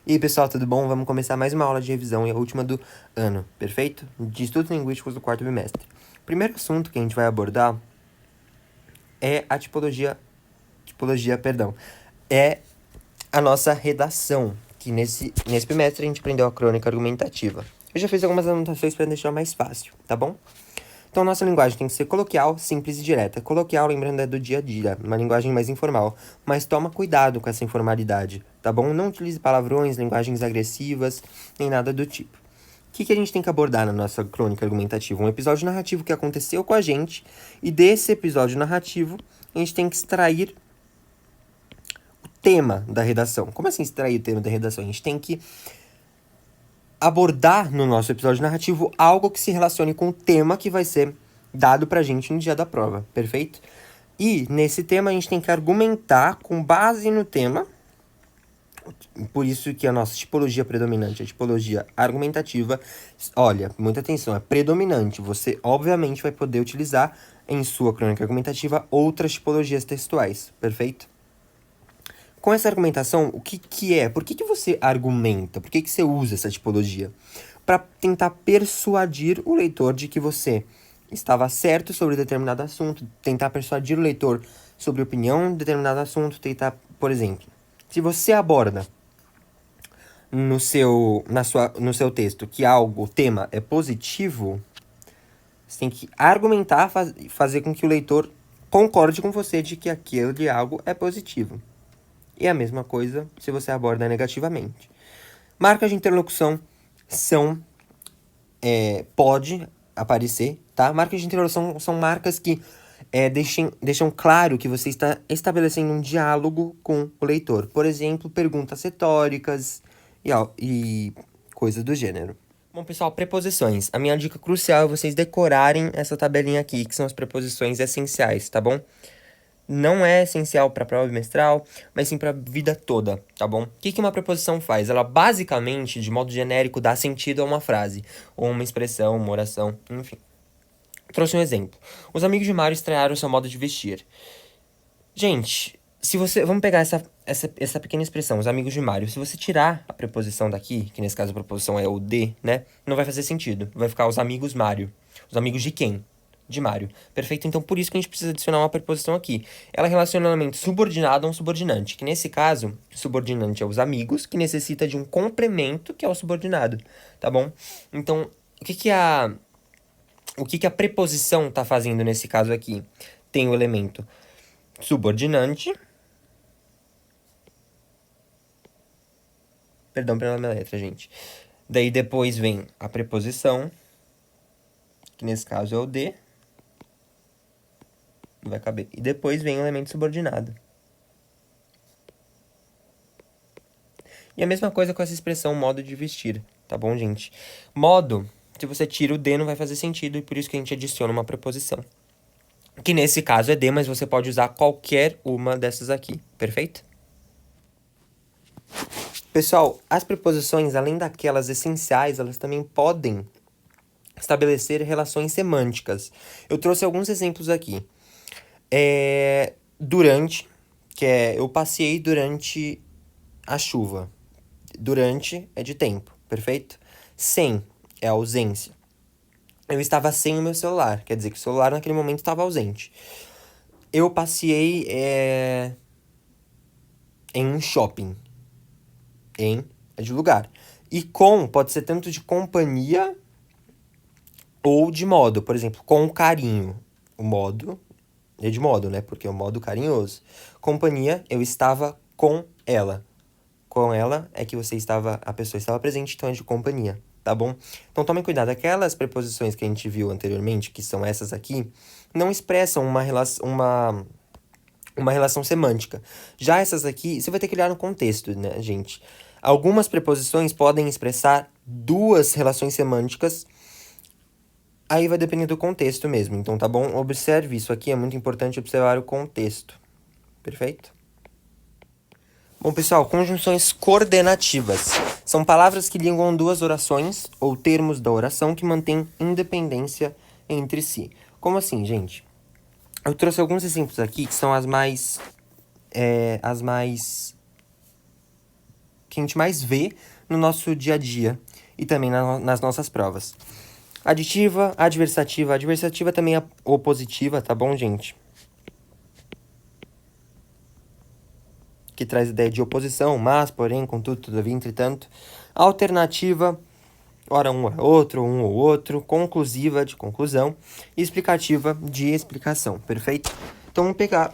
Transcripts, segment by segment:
E aí, pessoal, tudo bom? Vamos começar mais uma aula de revisão e a última do ano, perfeito? De estudos linguísticos do quarto bimestre. O primeiro assunto que a gente vai abordar é a é a nossa redação, que nesse bimestre a gente aprendeu a crônica argumentativa. Eu já fiz algumas anotações para deixar mais fácil, tá bom? Então, nossa linguagem tem que ser coloquial, simples e direta. Coloquial, lembrando, é do dia a dia, uma linguagem mais informal. Mas toma cuidado com essa informalidade, tá bom? Não utilize palavrões, linguagens agressivas, nem nada do tipo. O que a gente tem que abordar na nossa crônica argumentativa? Um episódio narrativo que aconteceu com a gente, e desse episódio narrativo, a gente tem que extrair o tema da redação. Como assim extrair o tema da redação? A gente tem que abordar no nosso episódio narrativo algo que se relacione com o tema que vai ser dado pra gente no dia da prova, perfeito? E nesse tema a gente tem que argumentar com base no tema, por isso que a nossa tipologia predominante é a tipologia argumentativa. Olha, muita atenção, é predominante. Você obviamente vai poder utilizar em sua crônica argumentativa outras tipologias textuais, perfeito? Com essa argumentação, o que é? Por que você argumenta? Por que você usa essa tipologia? Para tentar persuadir o leitor de que você estava certo sobre determinado assunto, tentar persuadir o leitor sobre opinião em determinado assunto, tentar, por exemplo, se você aborda no seu texto que algo, o tema é positivo, você tem que argumentar, fazer com que o leitor concorde com você de que aquele algo é positivo. E a mesma coisa se você aborda negativamente. Marcas de interlocução pode aparecer, tá? Marcas de interlocução são marcas que deixam claro que você está estabelecendo um diálogo com o leitor. Por exemplo, perguntas retóricas e coisas do gênero. Bom, pessoal, preposições. A minha dica crucial é vocês decorarem essa tabelinha aqui, que são as preposições essenciais, tá bom? Não é essencial para a prova bimestral, mas sim para a vida toda, tá bom? O que uma preposição faz? Ela basicamente, de modo genérico, dá sentido a uma frase, ou uma expressão, uma oração, enfim. Trouxe um exemplo. Os amigos de Mário estranharam seu modo de vestir. Gente, se você... Vamos pegar essa pequena expressão, os amigos de Mário. Se você tirar a preposição daqui, que nesse caso a preposição é o de, né? Não vai fazer sentido. Vai ficar os amigos Mário. Os amigos de quem? De Mário. Perfeito? Então, por isso que a gente precisa adicionar uma preposição aqui. Ela relaciona o elemento subordinado a um subordinante, que nesse caso, subordinante é os amigos, que necessita de um complemento, que é o subordinado, tá bom? Então, o que a preposição está fazendo nesse caso aqui? Tem o elemento subordinante. Perdão pela minha letra, gente. Daí depois vem a preposição, que nesse caso é o de. Não vai caber. E depois vem o elemento subordinado. E a mesma coisa com essa expressão modo de vestir, tá bom, gente? Modo, se você tira o de, não vai fazer sentido, e por isso que a gente adiciona uma preposição. Que nesse caso é de, mas você pode usar qualquer uma dessas aqui, perfeito? Pessoal, as preposições, além daquelas essenciais, elas também podem estabelecer relações semânticas. Eu trouxe alguns exemplos aqui. Durante, que é eu passei durante a chuva. Durante é de tempo, perfeito? Sem é ausência. Eu estava sem o meu celular, quer dizer que o celular naquele momento estava ausente. Eu passei em um shopping. Em é de lugar. E com pode ser tanto de companhia ou de modo. Por exemplo, com carinho. O modo é de modo, né? Porque é o modo carinhoso. Companhia, eu estava com ela. Com ela é que a pessoa estava presente, então é de companhia, tá bom? Então tomem cuidado, aquelas preposições que a gente viu anteriormente, que são essas aqui, não expressam uma relação semântica. Já essas aqui, você vai ter que olhar no contexto, né, gente? Algumas preposições podem expressar duas relações semânticas, aí vai depender do contexto mesmo, então tá bom? Observe isso aqui, é muito importante observar o contexto, perfeito? Bom, pessoal, conjunções coordenativas são palavras que ligam duas orações ou termos da oração que mantêm independência entre si. Como assim, gente? Eu trouxe alguns exemplos aqui que são as mais que a gente mais vê no nosso dia a dia e também nas nossas provas. Aditiva, adversativa. Adversativa também é opositiva, tá bom, gente? Que traz ideia de oposição, mas, porém, contudo, todavia, entretanto. Alternativa, ora um ou outro. Conclusiva, de conclusão. E explicativa, de explicação, perfeito? Então, vamos pegar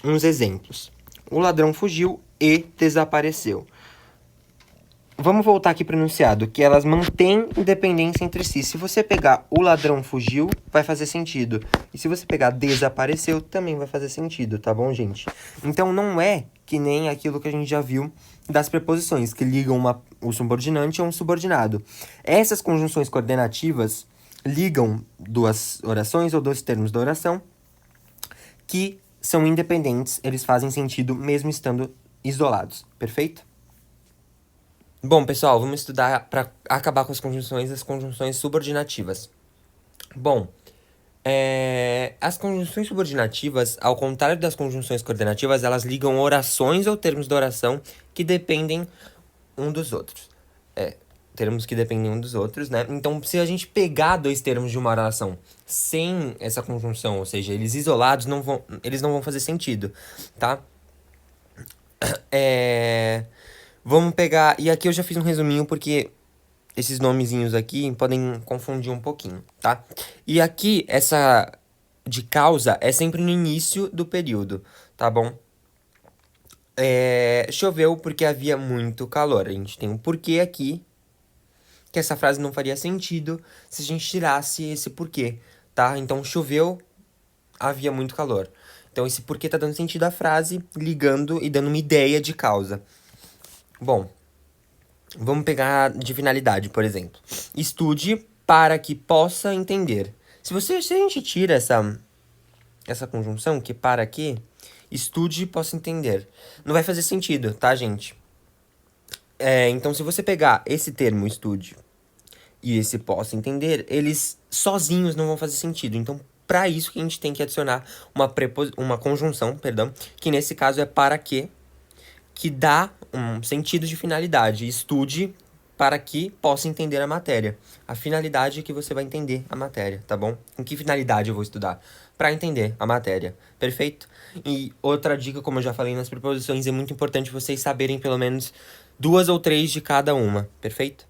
uns exemplos. O ladrão fugiu e desapareceu. Vamos voltar aqui para o enunciado, que elas mantêm independência entre si. Se você pegar o ladrão fugiu, vai fazer sentido. E se você pegar desapareceu, também vai fazer sentido, tá bom, gente? Então, não é que nem aquilo que a gente já viu das preposições, que ligam o subordinante a um subordinado. Essas conjunções coordenativas ligam duas orações ou dois termos da oração que são independentes, eles fazem sentido mesmo estando isolados, perfeito? Bom, pessoal, vamos estudar para acabar com as conjunções subordinativas. Bom, as conjunções subordinativas, ao contrário das conjunções coordenativas, elas ligam orações ou termos da oração que dependem um dos outros. Termos que dependem um dos outros, né? Então, se a gente pegar dois termos de uma oração sem essa conjunção, ou seja, eles isolados, eles não vão fazer sentido, tá? Vamos pegar... E aqui eu já fiz um resuminho porque esses nomezinhos aqui podem confundir um pouquinho, tá? E aqui, essa de causa é sempre no início do período, tá bom? Choveu porque havia muito calor. A gente tem um porquê aqui, que essa frase não faria sentido se a gente tirasse esse porquê, tá? Então, choveu, havia muito calor. Então, esse porquê tá dando sentido à frase, ligando e dando uma ideia de causa. Bom, vamos pegar de finalidade, por exemplo. Estude para que possa entender. Se a gente tira essa conjunção, que para que, estude possa entender. Não vai fazer sentido, tá, gente? Então, se você pegar esse termo, estude, e esse possa entender, eles sozinhos não vão fazer sentido. Então, para isso que a gente tem que adicionar uma conjunção, que nesse caso é para que dá um sentido de finalidade. Estude para que possa entender a matéria. A finalidade é que você vai entender a matéria, tá bom? Com que finalidade eu vou estudar? Para entender a matéria, perfeito? E outra dica, como eu já falei nas preposições, é muito importante vocês saberem pelo menos 2 ou 3 de cada uma, perfeito?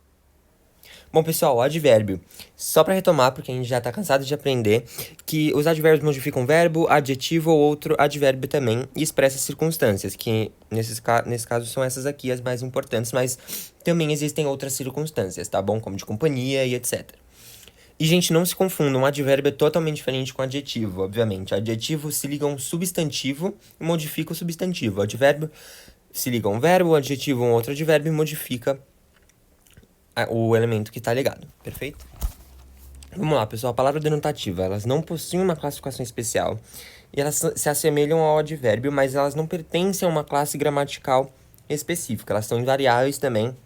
Bom, pessoal, advérbio. Só para retomar, porque a gente já tá cansado de aprender, que os advérbios modificam verbo, adjetivo ou outro advérbio também, e expressa circunstâncias, que nesse caso são essas aqui as mais importantes, mas também existem outras circunstâncias, tá bom? Como de companhia e etc. E, gente, não se confundam, um advérbio é totalmente diferente com adjetivo, obviamente. Adjetivo se liga a um substantivo e modifica o substantivo. Advérbio se liga a um verbo, o adjetivo a um outro advérbio e modifica o elemento que está ligado, perfeito? Vamos lá, pessoal. A palavra denotativa, elas não possuem uma classificação especial e elas se assemelham ao advérbio, mas elas não pertencem a uma classe gramatical específica. Elas são invariáveis também,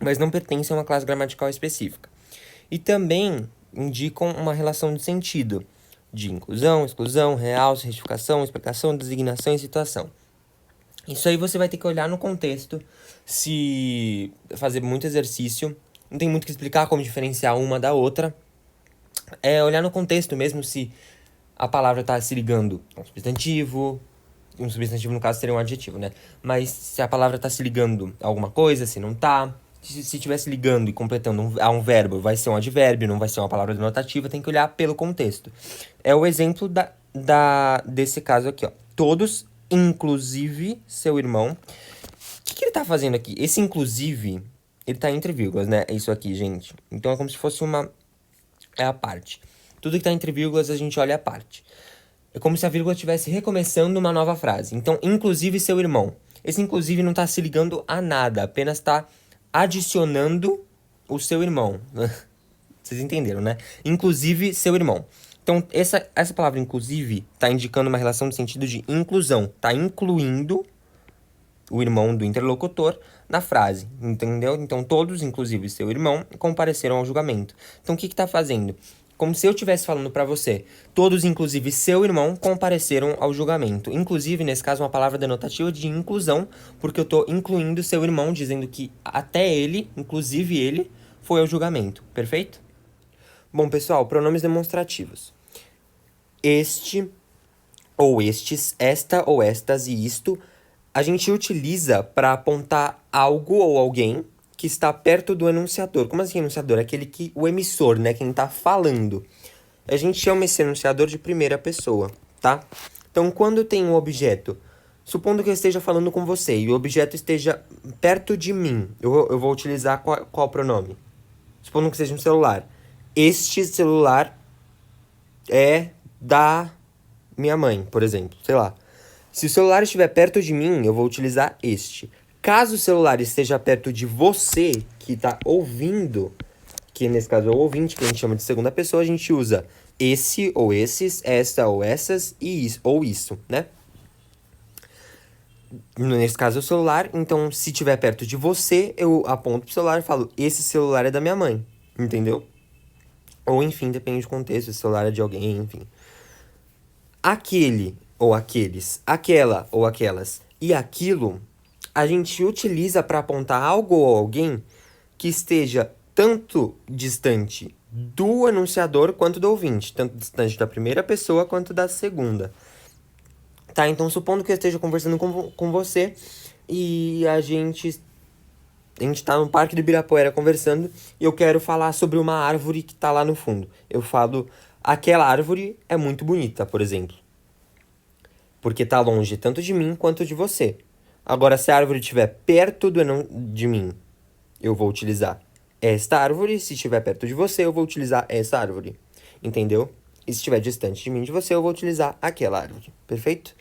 mas não pertencem a uma classe gramatical específica. E também indicam uma relação de sentido, de inclusão, exclusão, realce, retificação, explicação, designação e situação. Isso aí você vai ter que olhar no contexto, se fazer muito exercício, não tem muito o que explicar como diferenciar uma da outra. Olhar no contexto mesmo, se a palavra está se ligando a um substantivo no caso seria um adjetivo, né? Mas se a palavra está se ligando a alguma coisa, se não está. Se estiver se ligando e completando a um verbo, vai ser um advérbio, não vai ser uma palavra denotativa, tem que olhar pelo contexto. É o exemplo desse caso aqui, ó. Todos, inclusive seu irmão. O que ele tá fazendo aqui? Esse inclusive, ele tá entre vírgulas, né? É isso aqui, gente. Então é como se fosse a parte. Tudo que tá entre vírgulas a gente olha a parte. É como se a vírgula estivesse recomeçando uma nova frase. Então, inclusive seu irmão. Esse inclusive não tá se ligando a nada, apenas tá adicionando o seu irmão. Vocês entenderam, né? Inclusive seu irmão. Então, essa palavra inclusive tá indicando uma relação de sentido de inclusão. Tá incluindo o irmão do interlocutor na frase, entendeu? Então, todos, inclusive seu irmão, compareceram ao julgamento. Então, o que tá fazendo? Como se eu estivesse falando pra você. Todos, inclusive seu irmão, compareceram ao julgamento. Inclusive, nesse caso, uma palavra denotativa de inclusão, porque eu tô incluindo seu irmão, dizendo que até ele, inclusive ele, foi ao julgamento. Perfeito? Bom, pessoal, pronomes demonstrativos. Este, ou estes, esta ou estas e isto, a gente utiliza para apontar algo ou alguém que está perto do enunciador. Como assim enunciador? Aquele que, o emissor, né? Quem tá falando. A gente chama esse enunciador de primeira pessoa, tá? Então, quando tem um objeto, supondo que eu esteja falando com você e o objeto esteja perto de mim, eu vou utilizar qual pronome? Supondo que seja um celular. Este celular é da minha mãe, por exemplo, sei lá. Se o celular estiver perto de mim, eu vou utilizar este. Caso o celular esteja perto de você, que está ouvindo, que nesse caso é o ouvinte, que a gente chama de segunda pessoa, a gente usa esse ou esses, esta ou essas e isso, ou isso, né? Nesse caso é o celular, então se estiver perto de você, eu aponto pro celular e falo, esse celular é da minha mãe, entendeu? Ou enfim, depende do contexto, esse celular é de alguém, enfim. Aquele ou aqueles, aquela ou aquelas e aquilo, a gente utiliza para apontar algo ou alguém que esteja tanto distante do enunciador quanto do ouvinte, tanto distante da primeira pessoa quanto da segunda. Tá, então supondo que eu esteja conversando com você e a gente tá no Parque do Ibirapuera conversando e eu quero falar sobre uma árvore que tá lá no fundo. Eu falo, aquela árvore é muito bonita, por exemplo. Porque tá longe tanto de mim quanto de você. Agora, se a árvore estiver perto de mim, eu vou utilizar esta árvore. Se estiver perto de você, eu vou utilizar essa árvore. Entendeu? E se estiver distante de mim e de você, eu vou utilizar aquela árvore. Perfeito?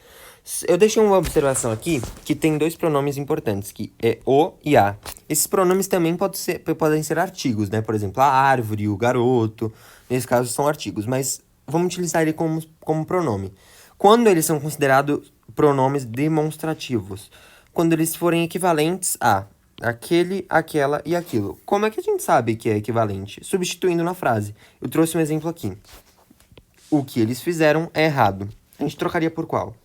Eu deixei uma observação aqui que tem dois pronomes importantes, que é o e a. Esses pronomes também podem ser artigos, né? Por exemplo, a árvore, o garoto. Nesse caso, são artigos. Mas vamos utilizar ele como pronome. Quando eles são considerados pronomes demonstrativos? Quando eles forem equivalentes a aquele, aquela e aquilo. Como é que a gente sabe que é equivalente? Substituindo na frase. Eu trouxe um exemplo aqui. O que eles fizeram é errado. A gente trocaria por qual?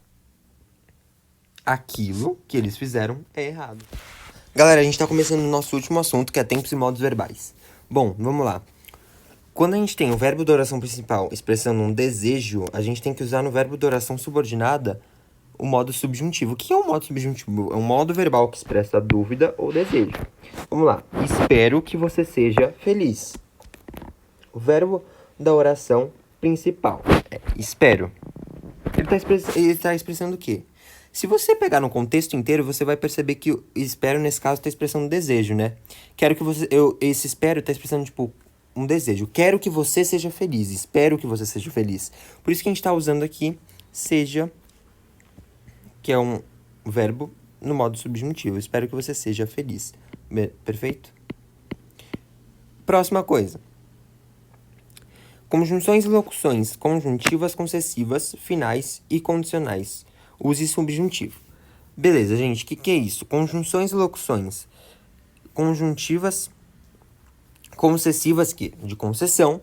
Aquilo que eles fizeram é errado. Galera, a gente tá começando o nosso último assunto, que é tempos e modos verbais. Bom, vamos lá. Quando a gente tem o verbo da oração principal expressando um desejo, a gente tem que usar no verbo da oração subordinada o modo subjuntivo. O que é um modo subjuntivo? É um modo verbal que expressa dúvida ou desejo. Vamos lá. Espero que você seja feliz. O verbo da oração principal é espero. Ele tá expressando o quê? Se você pegar no contexto inteiro, você vai perceber que o espero, nesse caso, tá expressando desejo, né? Quero que você... esse espero tá expressando, tipo, um desejo. Quero que você seja feliz. Espero que você seja feliz. Por isso que a gente tá usando aqui seja, que é um verbo no modo subjuntivo. Espero que você seja feliz. Perfeito? Próxima coisa. Conjunções e locuções conjuntivas, concessivas, finais e condicionais. Use subjuntivo. Beleza, gente. O que é isso? Conjunções e locuções conjuntivas, concessivas de concessão,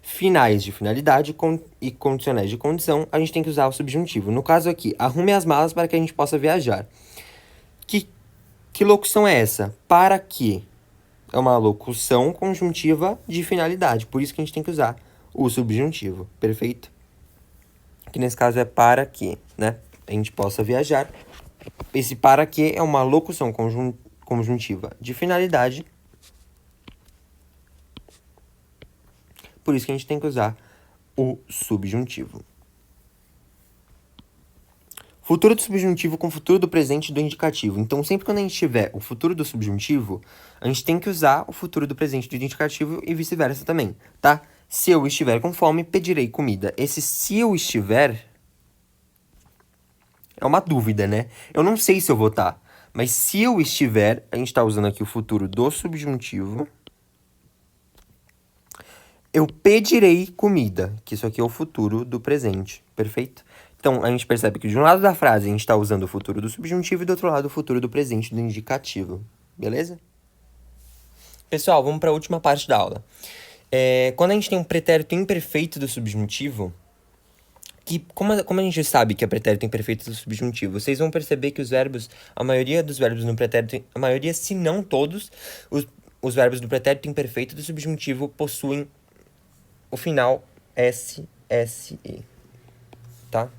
finais de finalidade e condicionais de condição, a gente tem que usar o subjuntivo. No caso aqui, arrume as malas para que a gente possa viajar. Que locução é essa? Para que? É uma locução conjuntiva de finalidade. Por isso que a gente tem que usar o subjuntivo. Perfeito? Que nesse caso é para que, né? A gente possa viajar. Esse para que é uma locução conjuntiva de finalidade. Por isso que a gente tem que usar o subjuntivo. Futuro do subjuntivo com futuro do presente do indicativo. Então, sempre quando a gente tiver o futuro do subjuntivo, a gente tem que usar o futuro do presente do indicativo e vice-versa também, tá? Se eu estiver com fome, pedirei comida. Esse se eu estiver é uma dúvida, né? Eu não sei se eu vou estar, mas se eu estiver, a gente tá usando aqui o futuro do subjuntivo. Eu pedirei comida, que isso aqui é o futuro do presente, perfeito? Então, a gente percebe que de um lado da frase a gente está usando o futuro do subjuntivo e do outro lado o futuro do presente do indicativo, beleza? Pessoal, vamos para a última parte da aula. Quando a gente tem um pretérito imperfeito do subjuntivo, como a gente sabe que é pretérito imperfeito do subjuntivo? Vocês vão perceber que a maioria dos verbos no pretérito, a maioria, se não todos, os verbos do pretérito imperfeito do subjuntivo possuem o final SSE, tá?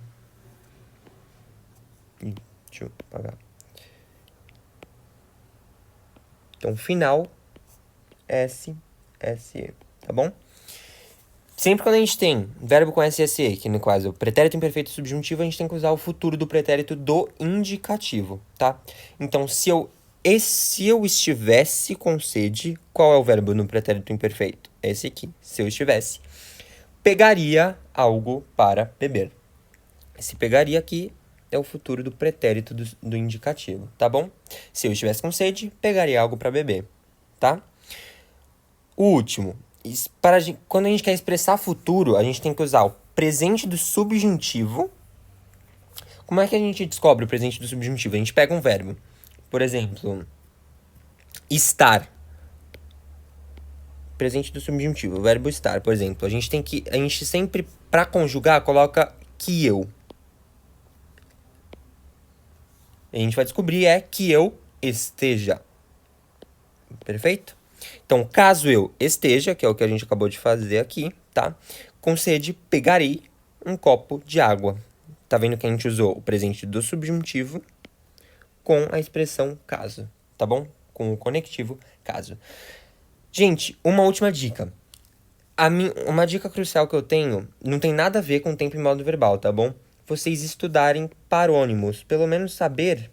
Deixa eu apagar. Então, final SSE, tá bom? Sempre quando a gente tem verbo com SSE, que no caso é o pretérito imperfeito subjuntivo, a gente tem que usar o futuro do pretérito do indicativo, tá? Então, se eu estivesse com sede, qual é o verbo no pretérito imperfeito? Esse aqui. Se eu estivesse, pegaria algo para beber. Esse pegaria aqui é o futuro do pretérito do indicativo, tá bom? Se eu estivesse com sede, pegaria algo para beber, tá? O último. Quando a gente quer expressar futuro, a gente tem que usar o presente do subjuntivo. Como é que a gente descobre o presente do subjuntivo? A gente pega um verbo. Por exemplo, estar. Presente do subjuntivo, o verbo estar, por exemplo. A gente sempre, para conjugar, coloca que eu. A gente vai descobrir que eu esteja. Perfeito? Então, caso eu esteja, que é o que a gente acabou de fazer aqui, tá? Com sede, pegarei um copo de água. Tá vendo que a gente usou o presente do subjuntivo com a expressão caso, tá bom? Com o conectivo caso. Gente, uma última dica. Uma dica crucial que eu tenho não tem nada a ver com tempo e modo verbal, tá bom? Vocês estudarem parônimos, pelo menos saber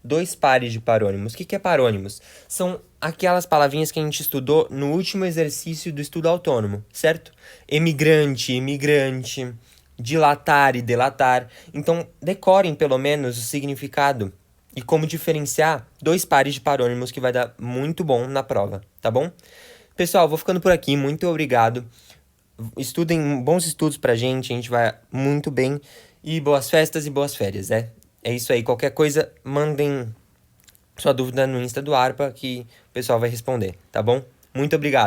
2 pares de parônimos. O que é parônimos? São aquelas palavrinhas que a gente estudou no último exercício do estudo autônomo, certo? Emigrante, imigrante, dilatar e delatar. Então, decorem pelo menos o significado e como diferenciar 2 pares de parônimos que vai dar muito bom na prova, tá bom? Pessoal, vou ficando por aqui. Muito obrigado. Estudem, bons estudos pra gente. A gente vai muito bem. E boas festas e boas férias, né? É isso aí. Qualquer coisa, mandem sua dúvida no Insta do Arpa que o pessoal vai responder, tá bom? Muito obrigado.